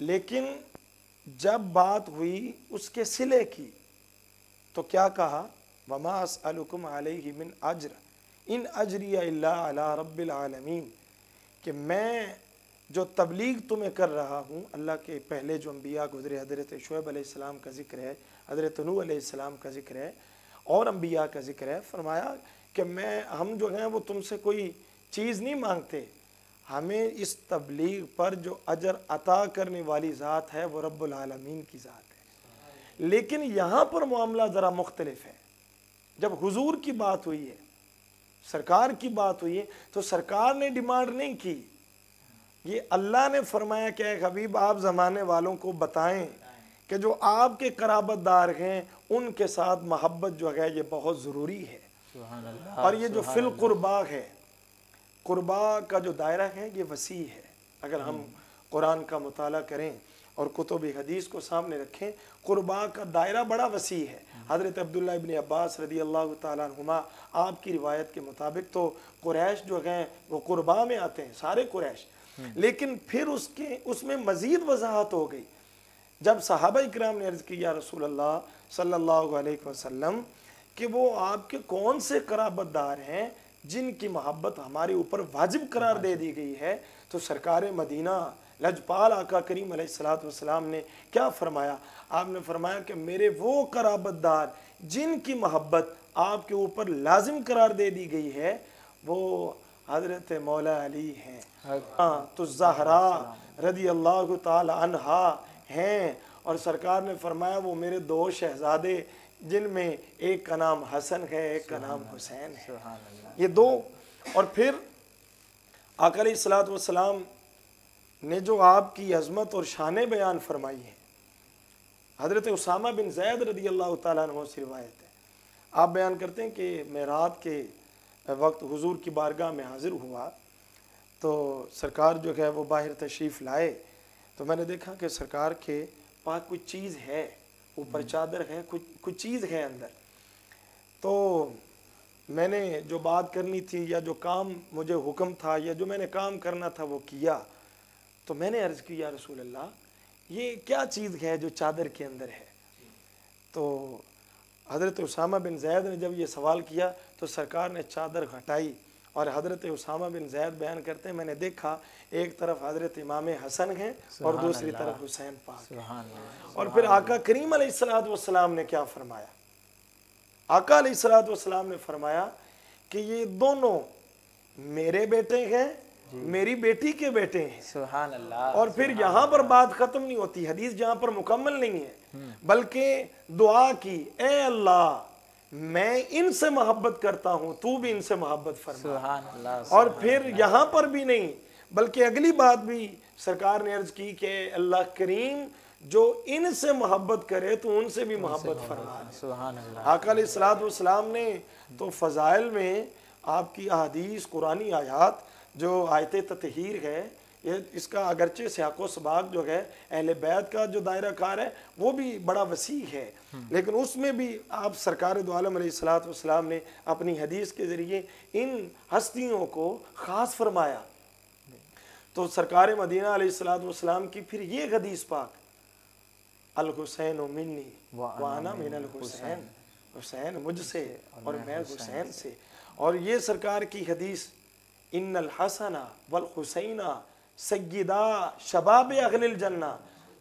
لیکن جب بات ہوئی اس کے صلے کی تو کیا کہا؟ وما اسألکم علیہ من اجر ان اجری الا علی رب العالمین، کہ میں جو تبلیغ تمہیں کر رہا ہوں، اللہ کے پہلے جو انبیاء گزرے، حضرت شعیب علیہ السلام کا ذکر ہے، حضرت نوح علیہ السلام کا ذکر ہے اور انبیاء کا ذکر ہے، فرمایا کہ ہم جو ہیں وہ تم سے کوئی چیز نہیں مانگتے، ہمیں اس تبلیغ پر جو اجر عطا کرنے والی ذات ہے وہ رب العالمین کی ذات ہے۔ لیکن یہاں پر معاملہ ذرا مختلف ہے۔ جب حضور کی بات ہوئی ہے، سرکار کی بات ہوئی ہے، تو سرکار نے ڈیمانڈ نہیں کی، یہ اللہ نے فرمایا کہ اے حبیب آپ زمانے والوں کو بتائیں کہ جو آپ کے قرابت دار ہیں ان کے ساتھ محبت جو ہے یہ بہت ضروری ہے۔ سبحان اللہ، اور یہ جو فی القربا ہے، قربا کا جو دائرہ ہے یہ وسیع ہے۔ اگر ہم قرآن کا مطالعہ کریں اور کتب حدیث کو سامنے رکھیں، قربا کا دائرہ بڑا وسیع ہے۔ حضرت عبداللہ ابن عباس رضی اللہ تعالیٰ عنہما، آپ کی روایت کے مطابق تو قریش جو ہیں وہ قربا میں آتے ہیں، سارے قریش، لیکن پھر اس میں مزید وضاحت ہو گئی جب صحابہ اکرام نے عرض کی یا رسول اللہ صلی اللہ علیہ وسلم کہ وہ آپ کے کون سے قرابت دار ہیں جن کی محبت ہمارے اوپر واجب قرار دے دی گئی ہے، تو سرکار مدینہ لجپال آقا کریم علیہ السلام نے کیا فرمایا؟ آپ نے فرمایا کہ میرے وہ قرابت دار جن کی محبت آپ کے اوپر لازم قرار دے دی گئی ہے وہ حضرت مولا علی ہیں، تو زہرا رضی اللہ تعالی عنہا ہیں، اور سرکار نے فرمایا وہ میرے دو شہزادے جن میں ایک کا نام حسن ہے ایک کا نام حسین ہے، یہ دو۔ اور پھر آقا علیہ الصلوۃ والسلام نے جو آپ کی عظمت اور شانیں بیان فرمائی ہیں، حضرت اسامہ بن زید رضی اللہ تعالیٰ عنہ سے روایت ہے، آپ بیان کرتے ہیں کہ میں رات کے وقت حضور کی بارگاہ میں حاضر ہوا تو سرکار جو ہے وہ باہر تشریف لائے، تو میں نے دیکھا کہ سرکار کے پاس کچھ چیز ہے، اوپر چادر ہے، کچھ چیز ہے اندر، تو میں نے جو بات کرنی تھی یا جو کام مجھے حکم تھا یا جو میں نے کام کرنا تھا وہ کیا، تو میں نے عرض کی یا رسول اللہ یہ کیا چیز ہے جو چادر کے اندر ہے؟ تو حضرت اسامہ بن زید نے جب یہ سوال کیا تو سرکار نے چادر ہٹائی، اور حضرت اسامہ بن زید بیان کرتے ہیں میں نے دیکھا ایک طرف حضرت امام حسن ہیں اور دوسری طرف حسین پاک ہیں۔ اور پھر آقا کریم علیہ الصلوۃ والسلام نے کیا فرمایا؟ آقا علیہ الصلوۃ والسلام نے فرمایا کہ یہ دونوں میرے بیٹے ہیں، میری بیٹی کے بیٹے ہیں۔ سبحان اللہ۔ اور پھر یہاں پر بات ختم نہیں ہوتی، حدیث جہاں پر مکمل نہیں ہے، بلکہ دعا کی اے اللہ میں ان سے محبت کرتا ہوں تو بھی ان سے محبت فرما۔ سبحان اللہ۔ اور پھر یہاں پر بھی نہیں بلکہ اگلی بات بھی سرکار نے عرض کی کہ اللہ کریم جو ان سے محبت کرے تو ان سے بھی محبت فرما۔ سبحان اللہ۔ آقا علیہ الصلوۃ والسلام نے تو فضائل میں آپ کی احادیث قرآنی آیات جو آیت تطہیر ہے، اس کا اگرچہ سیاق و سباق جو ہے اہل بیت کا جو دائرہ کار ہے وہ بھی بڑا وسیع ہے، لیکن اس میں بھی آپ سرکار دو عالم علیہ الصلوۃ والسلام نے اپنی حدیث کے ذریعے ان ہستیوں کو خاص فرمایا۔ تو سرکار مدینہ علیہ الصلوۃ والسلام کی پھر یہ حدیث پاک الحسین منی وانا من الحسین، حسین مجھ سے اور میں حسین سے، اور یہ سرکار کی حدیث ان الحسن والحسین سیدا شباب اہل الجنہ،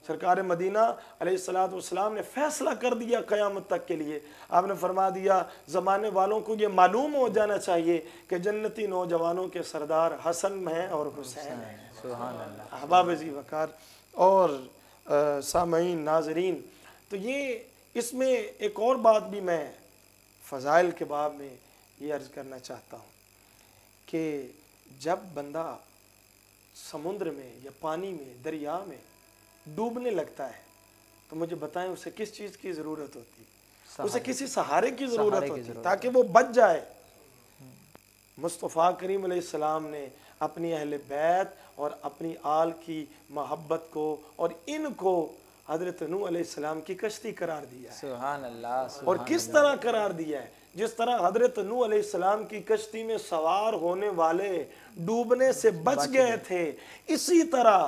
سرکار مدینہ علیہ الصلوۃ والسلام نے فیصلہ کر دیا قیامت تک کے لیے۔ آپ نے فرما دیا زمانے والوں کو یہ معلوم ہو جانا چاہیے کہ جنتی نوجوانوں کے سردار حسن ہیں اور حسین ہیں۔ سبحان اللہ۔ احباب عزیز وقار اور سامعین ناظرین، تو یہ اس میں ایک اور بات بھی میں فضائل کے باب میں یہ عرض کرنا چاہتا ہوں کہ جب بندہ سمندر میں یا پانی میں دریا میں ڈوبنے لگتا ہے تو مجھے بتائیں اسے کس چیز کی ضرورت ہوتی ہے؟ اسے کسی سہارے کی ضرورت ہوتی ہے تاکہ وہ بچ جائے۔ مصطفیٰ کریم علیہ السلام نے اپنی اہل بیت اور اپنی آل کی محبت کو اور ان کو حضرت نوح علیہ السلام کی کشتی قرار دیا ہے۔ سبحان اللہ۔ اور کس طرح قرار دیا ہے؟ جس طرح حضرت نوح علیہ السلام کی کشتی میں سوار ہونے والے ڈوبنے سے بچ گئے تھے، اسی طرح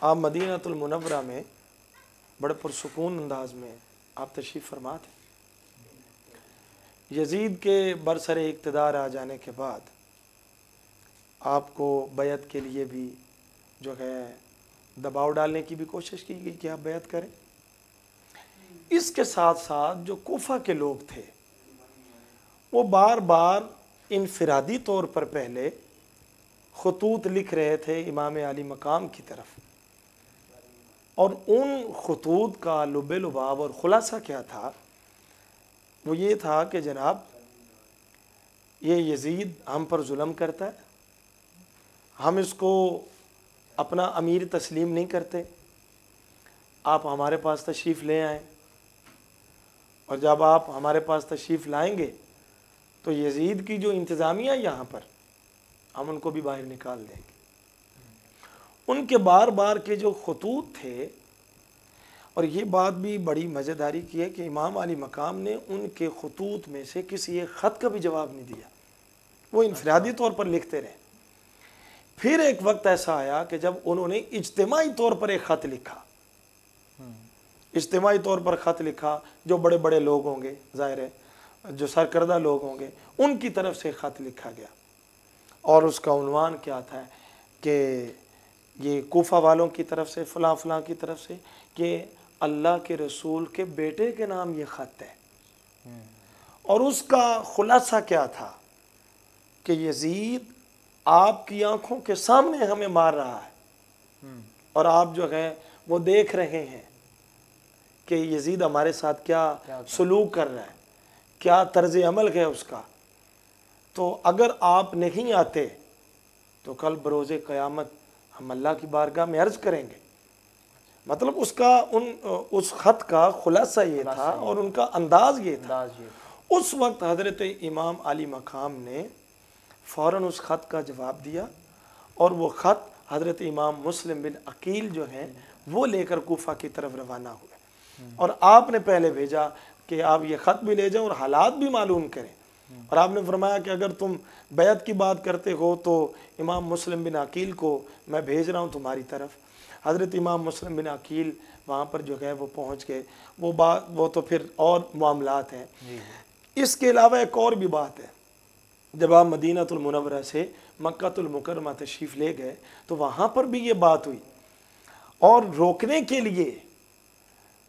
آپ مدینہ المنورہ میں بڑے پرسکون انداز میں آپ تشریف فرما تھے۔ یزید کے برسر اقتدار آ جانے کے بعد آپ کو بیعت کے لیے بھی جو ہے دباؤ ڈالنے کی بھی کوشش کی گئی کہ آپ بیعت کریں۔ اس کے ساتھ ساتھ جو کوفہ کے لوگ تھے وہ بار بار انفرادی طور پر پہلے خطوط لکھ رہے تھے امام علی مقام کی طرف، اور ان خطوط کا لب لباب اور خلاصہ کیا تھا؟ وہ یہ تھا کہ جناب یہ یزید ہم پر ظلم کرتا ہے، ہم اس کو اپنا امیر تسلیم نہیں کرتے، آپ ہمارے پاس تشریف لے آئیں، اور جب آپ ہمارے پاس تشریف لائیں گے تو یزید کی جو انتظامیہ یہاں پر ہم ان کو بھی باہر نکال دیں گے۔ ان کے بار بار کے جو خطوط تھے، اور یہ بات بھی بڑی مزیداری کی ہے کہ امام علی مقام نے ان کے خطوط میں سے کسی ایک خط کا بھی جواب نہیں دیا، وہ انفرادی طور پر لکھتے رہے۔ پھر ایک وقت ایسا آیا کہ جب انہوں نے اجتماعی طور پر ایک خط لکھا، اجتماعی طور پر خط لکھا، جو بڑے بڑے لوگ ہوں گے، ظاہر ہے جو سرکردہ لوگ ہوں گے ان کی طرف سے خط لکھا گیا، اور اس کا عنوان کیا تھا کہ یہ کوفہ والوں کی طرف سے، فلاں فلاں کی طرف سے، کہ اللہ کے رسول کے بیٹے کے نام یہ خط ہے۔ اور اس کا خلاصہ کیا تھا کہ یزید آپ کی آنکھوں کے سامنے ہمیں مار رہا ہے، اور آپ جو ہے وہ دیکھ رہے ہیں کہ یزید ہمارے ساتھ کیا سلوک کر رہا ہے، کیا طرز عمل ہے اس کا، تو اگر آپ نہیں آتے تو کل بروز قیامت ہم اللہ کی بارگاہ میں عرض کریں گے۔ مطلب اس خط کا خلاصہ یہ تھا، اور ان کا انداز یہ تھا۔ اس وقت حضرت امام علی مقام نے فوراً اس خط کا جواب دیا، اور وہ خط حضرت امام مسلم بن عقیل جو ہیں وہ لے کر کوفہ کی طرف روانہ ہوئے، اور آپ نے پہلے بھیجا کہ آپ یہ خط بھی لے جائیں اور حالات بھی معلوم کریں، اور آپ نے فرمایا کہ اگر تم بیعت کی بات کرتے ہو تو امام مسلم بن عقیل کو میں بھیج رہا ہوں تمہاری طرف۔ حضرت امام مسلم بن عقیل وہاں پر جو ہے وہ پہنچ گئے، وہ تو پھر اور معاملات ہیں۔ اس کے علاوہ ایک اور بھی بات ہے، جب آپ مدینہ المنورہ سے مکہ المکرمہ تشریف لے گئے تو وہاں پر بھی یہ بات ہوئی، اور روکنے کے لیے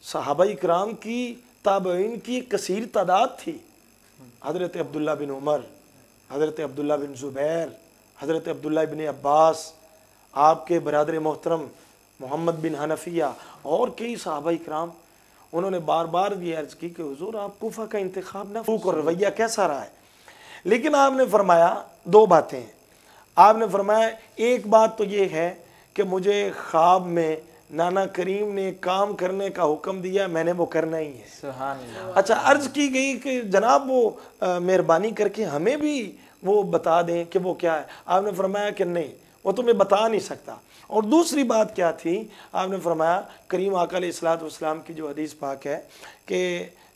صحابہ اکرام کی، تابعین کی ایک کثیر تعداد تھی۔ حضرت عبداللہ بن عمر، حضرت عبداللہ بن زبیر، حضرت عبداللہ بن عباس، آپ کے برادر محترم محمد بن حنفیہ، اور کئی صحابہ اکرام، انہوں نے بار بار یہ عرض کی کہ حضور آپ کوفہ کا انتخاب نہ، سلوک اور رویہ کیسا رہا ہے؟ لیکن آپ نے فرمایا دو باتیں ہیں۔ آپ نے فرمایا ایک بات تو یہ ہے کہ مجھے خواب میں نانا کریم نے کام کرنے کا حکم دیا، میں نے وہ کرنا ہی ہے۔ سبحان اللہ۔ اچھا، عرض کی گئی کہ جناب وہ مہربانی کر کے ہمیں بھی وہ بتا دیں کہ وہ کیا ہے۔ آپ نے فرمایا کہ نہیں، وہ تمہیں بتا نہیں سکتا۔ اور دوسری بات کیا تھی؟ آپ نے فرمایا کریم آقا علیہ الصلوۃ والسلام کی جو حدیث پاک ہے کہ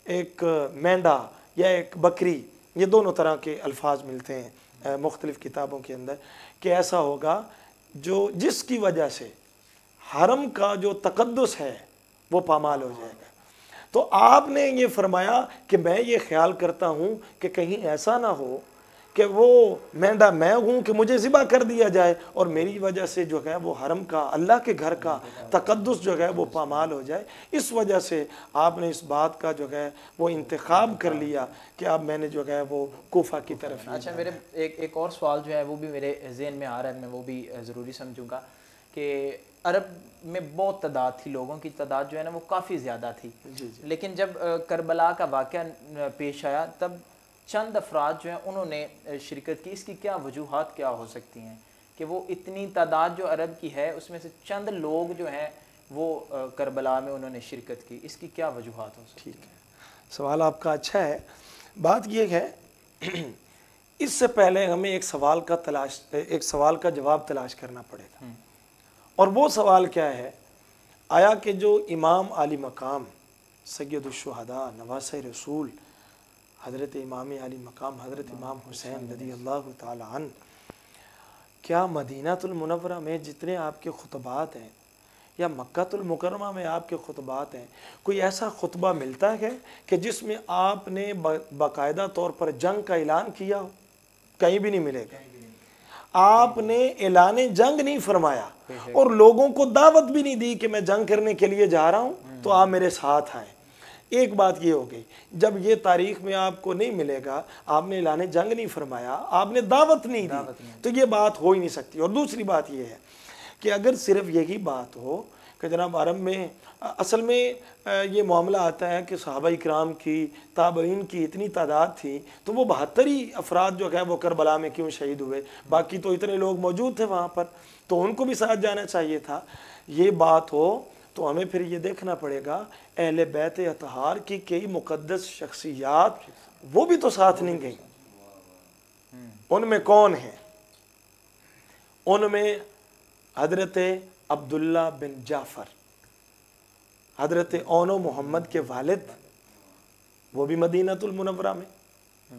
ایک مینڈا یا ایک بکری، یہ دونوں طرح کے الفاظ ملتے ہیں مختلف کتابوں کے اندر، کہ ایسا ہوگا جس کی وجہ سے حرم کا جو تقدس ہے وہ پامال ہو جائے گا۔ تو آپ نے یہ فرمایا کہ میں یہ خیال کرتا ہوں کہ کہیں ایسا نہ ہو کہ وہ مینڈا میں ہوں کہ مجھے ذبح کر دیا جائے، اور میری وجہ سے جو ہے وہ حرم کا، اللہ کے گھر کا تقدس جو ہے وہ پامال ہو جائے۔ اس وجہ سے آپ نے اس بات کا جو ہے وہ انتخاب کر لیا کہ اب میں نے جو ہے وہ کوفہ کی طرف۔ اچھا، میرے ایک اور سوال جو ہے وہ بھی میرے ذہن میں آ رہا ہے، میں وہ بھی ضروری سمجھوں گا کہ عرب میں بہت تعداد تھی، لوگوں کی تعداد جو ہے نا وہ کافی زیادہ تھی، لیکن جب کربلا کا واقعہ پیش آیا تب چند افراد جو ہیں انہوں نے شرکت کی۔ اس کی کیا وجوہات کیا ہو سکتی ہیں کہ وہ اتنی تعداد جو عرب کی ہے اس میں سے چند لوگ جو ہیں وہ کربلا میں انہوں نے شرکت کی؟ اس کی کیا وجوہات ہو سکتی ہیں؟ ٹھیک ہے، سوال آپ کا اچھا ہے۔ بات یہ ہے اس سے پہلے ہمیں ایک سوال کا جواب تلاش کرنا پڑے گا، اور وہ سوال کیا ہے؟ آیا کہ جو امام علی مقام، سید الشہداء، نواسہ رسول، حضرت امام علی مقام حضرت امام حسین رضی اللہ تعالی عنہ، کیا مدینہ المنورہ میں جتنے آپ کے خطبات ہیں یا مکہ المکرمہ میں آپ کے خطبات ہیں، کوئی ایسا خطبہ ملتا ہے کہ جس میں آپ نے باقاعدہ طور پر جنگ کا اعلان کیا ہو؟ کہیں بھی نہیں ملے گا۔ آپ نے اعلان جنگ نہیں فرمایا اور لوگوں کو دعوت بھی نہیں دی کہ میں جنگ کرنے کے لیے جا رہا ہوں تو آپ میرے ساتھ آئیں۔ ایک بات یہ ہو گئی، جب یہ تاریخ میں آپ کو نہیں ملے گا، آپ نے اعلان جنگ نہیں فرمایا، آپ نے دعوت نہیں دی، تو یہ بات ہو ہی نہیں سکتی۔ اور دوسری بات یہ ہے کہ اگر صرف یہی بات ہو کہ جناب عرب میں اصل میں یہ معاملہ آتا ہے کہ صحابہ اکرام کی، تابعین کی اتنی تعداد تھی تو وہ 72 ہی افراد جو ہے وہ کربلا میں کیوں شہید ہوئے؟ باقی تو اتنے لوگ موجود تھے وہاں پر، تو ان کو بھی ساتھ جانا چاہیے تھا۔ یہ بات ہو تو ہمیں پھر یہ دیکھنا پڑے گا اہل بیت اطہار کی کئی مقدس شخصیات وہ بھی تو ساتھ نہیں گئیں۔ ان میں کون ہیں؟ ان میں حضرت عبداللہ بن جعفر، حضرت اون و محمد کے والد، وہ بھی مدینہ المنورہ میں۔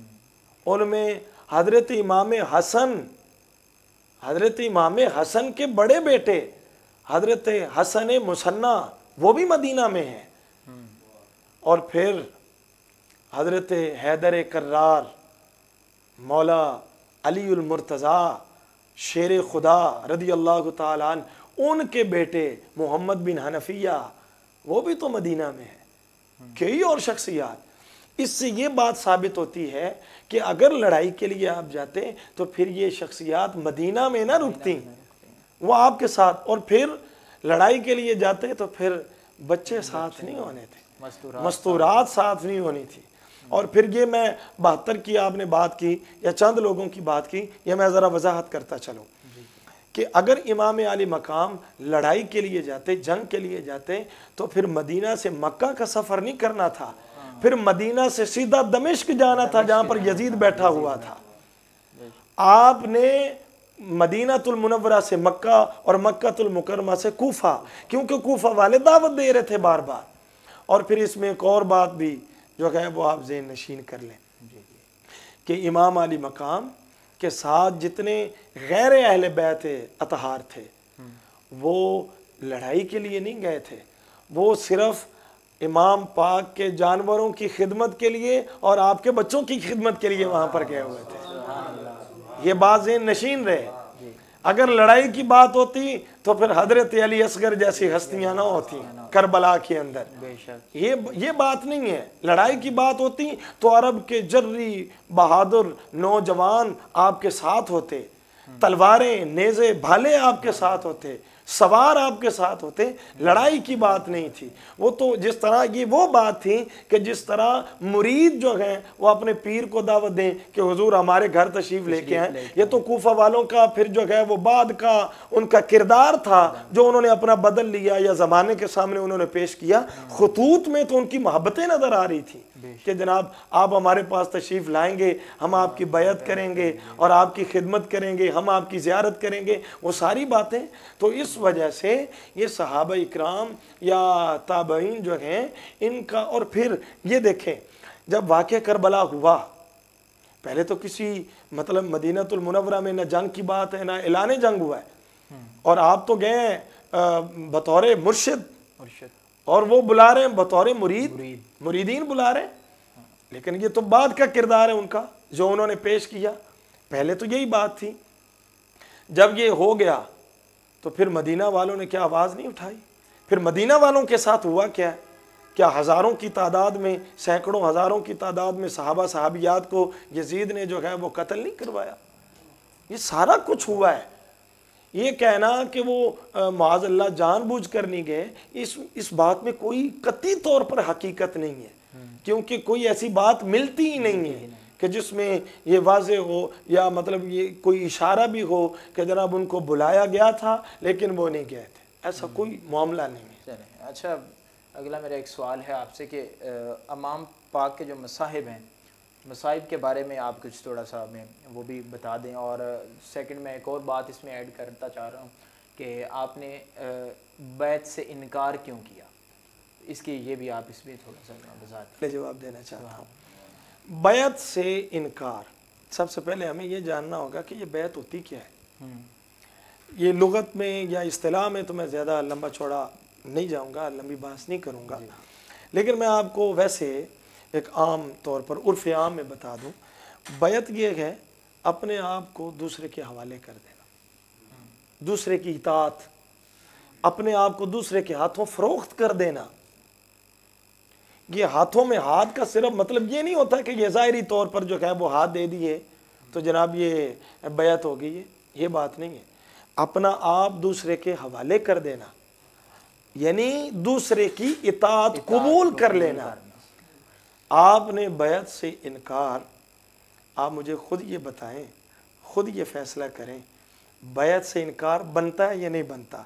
ان میں حضرت امام حسن، حضرت امام حسن کے بڑے بیٹے حضرت حسن مصنع، وہ بھی مدینہ میں ہیں۔ اور پھر حضرت حیدر کرار، مولا علی المرتضیٰ شیر خدا رضی اللہ تعالیٰ عنہ، ان کے بیٹے محمد بن حنفیہ، وہ بھی تو مدینہ میں ہیں۔ کئی اور شخصیات۔ اس سے یہ بات ثابت ہوتی ہے کہ اگر لڑائی کے لیے آپ جاتے تو پھر یہ شخصیات مدینہ میں نہ رکتی، وہ آپ کے ساتھ۔ اور پھر لڑائی کے لیے جاتے تو پھر بچے ساتھ نہیں ہونے تھے، مستورات ساتھ نہیں ہونی تھی۔ اور پھر یہ میں 72 کی آپ نے بات کی یا چند لوگوں کی بات کی، یہ میں ذرا وضاحت کرتا چلوں کہ اگر امام علی مقام لڑائی کے لیے جاتے، جنگ کے لیے جاتے، تو پھر مدینہ سے مکہ کا سفر نہیں کرنا تھا، پھر مدینہ سے سیدھا دمشق جانا تھا جہاں پر یزید بیٹھا ہوا تھا۔ آپ نے مدینہ المنورہ سے مکہ اور مکہ المکرمہ سے کوفہ، کیونکہ کوفہ والے دعوت دے رہے تھے بار بار۔ اور پھر اس میں ایک اور بات بھی جو ہے وہ آپ ذہن نشین کر لیں کہ امام علی مقام کے ساتھ جتنے غیر اہل بیت اطہار تھے وہ لڑائی کے لیے نہیں گئے تھے، وہ صرف امام پاک کے جانوروں کی خدمت کے لیے اور آپ کے بچوں کی خدمت کے لیے وہاں پر گئے ہوئے تھے۔ یہ بات ذہن نشین رہے۔ اگر لڑائی کی بات ہوتی تو پھر حضرت علی اصغر جیسی ہستیاں نہ ہوتی کربلا کے اندر، یہ بات نہیں ہے۔ لڑائی کی بات ہوتی تو عرب کے جری بہادر نوجوان آپ کے ساتھ ہوتے، تلواریں نیزے بھالے آپ کے ساتھ ہوتے، سوار آپ کے ساتھ ہوتے۔ لڑائی کی بات نہیں تھی وہ تو، جس طرح یہ وہ بات تھی کہ جس طرح مرید جو ہیں وہ اپنے پیر کو دعوت دیں کہ حضور ہمارے گھر تشریف لے کے آئیں۔ یہ تو کوفہ والوں کا پھر جو ہے وہ بعد کا ان کا کردار تھا جو انہوں نے اپنا بدل لیا یا زمانے کے سامنے انہوں نے پیش کیا۔ خطوط میں تو ان کی محبتیں نظر آ رہی تھی کہ جناب آپ ہمارے پاس تشریف لائیں گے، ہم آپ کی بیعت کریں گے اور آپ کی خدمت کریں گے، ہم آپ کی زیارت کریں گے، وہ ساری باتیں۔ تو اس وجہ سے یہ صحابہ اکرام یا تابعین جو ہیں ان کا، اور پھر یہ دیکھیں جب واقعہ کربلا ہوا، پہلے تو کسی مطلب مدینہ المنورہ میں نہ جنگ کی بات ہے نہ اعلان جنگ ہوا ہے، اور آپ تو گئے ہیں بطور مرشد اور وہ بلا رہے ہیں بطور مریدین بلا رہے ہیں، لیکن یہ تو بعد کا کردار ہے ان کا جو انہوں نے پیش کیا۔ پہلے تو یہی بات تھی۔ جب یہ ہو گیا تو پھر مدینہ والوں نے کیا آواز نہیں اٹھائی؟ پھر مدینہ والوں کے ساتھ ہوا کیا ہے؟ کیا ہزاروں کی تعداد میں، سینکڑوں ہزاروں کی تعداد میں صحابہ صحابیات کو یزید نے جو ہے وہ قتل نہیں کروایا؟ یہ سارا کچھ ہوا ہے۔ یہ کہنا کہ وہ معاذ اللہ جان بوجھ کر نہیں گئے، اس بات میں کوئی قطعی طور پر حقیقت نہیں ہے، کیونکہ کوئی ایسی بات ملتی ہی نہیں ہے کہ جس میں یہ واضح ہو یا مطلب یہ کوئی اشارہ بھی ہو کہ جناب ان کو بلایا گیا تھا لیکن وہ نہیں گئے تھے، ایسا کوئی معاملہ نہیں ہے۔ اچھا، اگلا میرا ایک سوال ہے آپ سے کہ امام پاک کے جو مصاحب ہیں، مصائب کے بارے میں آپ کچھ تھوڑا سا ہمیں وہ بھی بتا دیں۔ اور سیکنڈ میں ایک اور بات اس میں ایڈ کرتا چاہ رہا ہوں کہ آپ نے بیعت سے انکار کیوں کیا، اس کی یہ بھی آپ اس میں تھوڑا سا وضاحت میں جواب دینا چاہتا ہوں۔ بیعت سے انکار، سب سے پہلے ہمیں یہ جاننا ہوگا کہ یہ بیعت ہوتی کیا ہے۔ یہ لغت میں یا اصطلاح میں تو میں زیادہ لمبا چوڑا نہیں جاؤں گا، لمبی بحث نہیں کروں گا، لیکن میں آپ کو ویسے ایک عام طور پر عرف عام میں بتا دوں، بیعت یہ ہے اپنے آپ کو دوسرے کے حوالے کر دینا، دوسرے کی اطاعت، اپنے آپ کو دوسرے کے ہاتھوں فروخت کر دینا۔ یہ ہاتھوں میں ہاتھ کا صرف مطلب یہ نہیں ہوتا کہ یہ ظاہری طور پر جو ہے وہ ہاتھ دے دیے تو جناب یہ بیعت ہو گئی ہے، یہ بات نہیں ہے۔ اپنا آپ دوسرے کے حوالے کر دینا یعنی دوسرے کی اطاعت قبول کر لینا۔ آپ نے بیعت سے انکار، آپ مجھے خود یہ بتائیں، خود یہ فیصلہ کریں، بیعت سے انکار بنتا ہے یا نہیں بنتا؟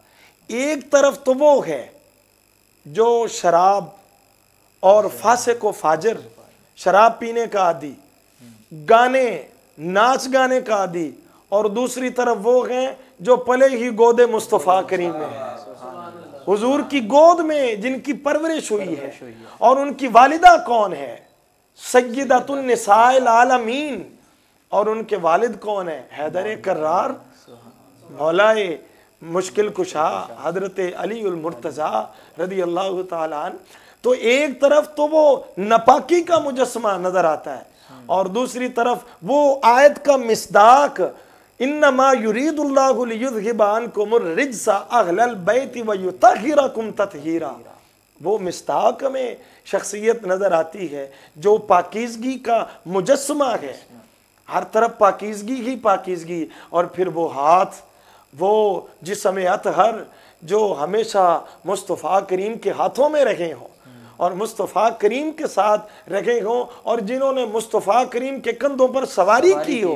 ایک طرف تو وہ ہے جو شراب اور فاسق و فاجر، شراب پینے کا عادی، گانے ناچ گانے کا عادی، اور دوسری طرف وہ ہیں جو پلے ہی گود مصطفیٰ کریم میں ہیں، حضور کی گود میں جن کی پرورش ہوئی ہے، اور ان کی والدہ کون ہے؟ سیدۃ النساء العالمین، اور ان کے والد کون ہیں؟ حیدر کرار، مولائے مشکل کشا حضرت علی المرتضیٰ رضی اللہ تعالیٰ عنہ۔ تو ایک طرف تو وہ ناپاکی کا مجسمہ نظر آتا ہے، اور دوسری طرف وہ آیت کا مصداق انما یرید اللہ لیذھب عنکم الرجس اہل البیت ویطہرکم تطہیرا، وہ مصداق میں شخصیت نظر آتی ہے جو پاکیزگی کا مجسمہ ہے، ہر طرف پاکیزگی ہی پاکیزگی، اور پھر وہ ہاتھ، وہ جسم اطہر جو ہمیشہ مصطفیٰ کریم کے ہاتھوں میں رہے ہوں اور مصطفیٰ کریم کے ساتھ رہے ہوں، اور جنہوں نے مصطفیٰ کریم کے کندھوں پر سواری کی ہو،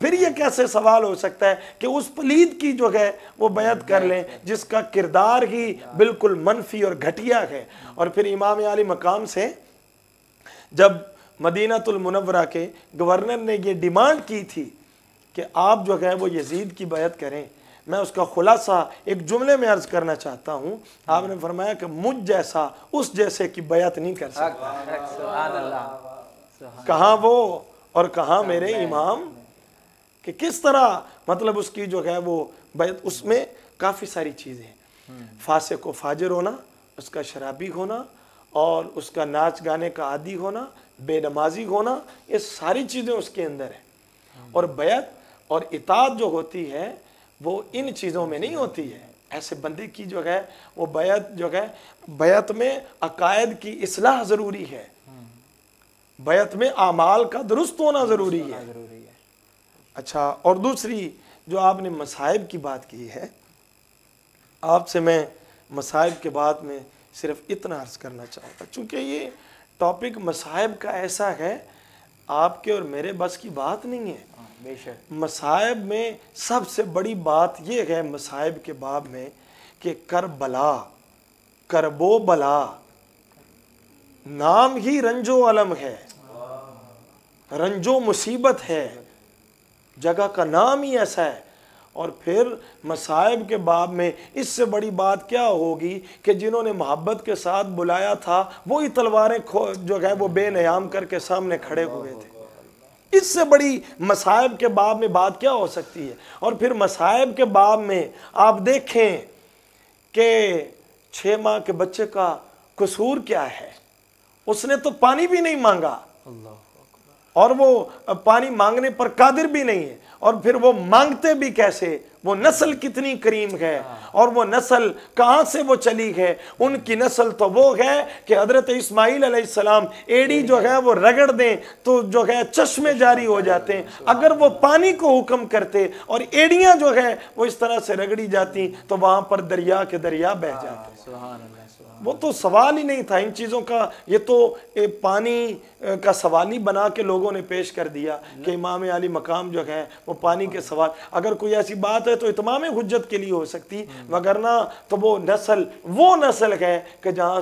پھر یہ کیسے سوال ہو سکتا ہے کہ اس پلید کی جو ہے وہ بیعت کر لیں جس کا کردار ہی بالکل منفی اور گھٹیا ہے۔ اور پھر امام عالی مقام سے جب مدینہ المنورہ کے گورنر نے یہ ڈیمانڈ کی تھی کہ آپ جو ہے وہ یزید کی بیعت کریں، میں اس کا خلاصہ ایک جملے میں عرض کرنا چاہتا ہوں۔ آپ نے فرمایا کہ مجھ جیسا اس جیسے کی بیعت نہیں کر سکتا۔ کہاں وہ اور کہاں میرے امام، کہ کس طرح مطلب اس کی جو ہے وہ بیعت، اس میں کافی ساری چیزیں ہیں، فاسق و فاجر ہونا، اس کا شرابی ہونا، اور اس کا ناچ گانے کا عادی ہونا، بے نمازی ہونا، یہ ساری چیزیں اس کے اندر ہیں۔ اور بیعت اور اطاعت جو ہوتی ہے وہ ان چیزوں میں نہیں ہوتی ہے۔ ایسے بندے کی جو ہے وہ بیعت جو ہے، بیعت میں عقائد کی اصلاح ضروری ہے، بیعت میں اعمال کا درست ہونا ضروری ہے۔ اچھا، اور دوسری جو آپ نے مصائب کی بات کی ہے، آپ سے میں مصائب کے بعد میں صرف اتنا عرض کرنا چاہوں گا، چونکہ یہ ٹاپک مصائب کا ایسا ہے آپ کے اور میرے بس کی بات نہیں ہے۔ بے شک مصائب میں سب سے بڑی بات یہ ہے مصائب کے باب میں کہ کربلا، کرب و بلا، نام ہی رنج و علم ہے، رنج و مصیبت ہے، جگہ کا نام ہی ایسا ہے۔ اور پھر مصائب کے باب میں اس سے بڑی بات کیا ہوگی کہ جنہوں نے محبت کے ساتھ بلایا تھا وہی تلواریں جو ہے وہ بے نیام کر کے سامنے کھڑے ہوئے تھے۔ اس سے بڑی مصائب کے باب میں بات کیا ہو سکتی ہے؟ اور پھر مصائب کے باب میں آپ دیکھیں کہ 6 ماہ کے بچے کا قصور کیا ہے، اس نے تو پانی بھی نہیں مانگا، اور وہ پانی مانگنے پر قادر بھی نہیں ہے، اور پھر وہ مانگتے بھی کیسے؟ وہ نسل کتنی کریم ہے، اور وہ نسل کہاں سے وہ چلی ہے؟ ان کی نسل تو وہ ہے کہ حضرت اسماعیل علیہ السلام ایڑی جو ہے وہ رگڑ دیں تو جو ہے چشمے جاری ہو جاتے ہیں، اگر وہ پانی کو حکم کرتے اور ایڑیاں جو ہے وہ اس طرح سے رگڑی جاتی تو وہاں پر دریا کے دریا بہہ جاتے۔ سبحان اللہ۔ وہ تو سوال ہی نہیں تھا ان چیزوں کا، یہ تو پانی کا سوال ہی بنا کے لوگوں نے پیش کر دیا کہ امام علی مقام جو ہے وہ پانی کے سوال، اگر کوئی ایسی بات ہے تو اتمام حجت کے لیے ہو سکتی، وگرنہ تو وہ نسل ہے کہ جہاں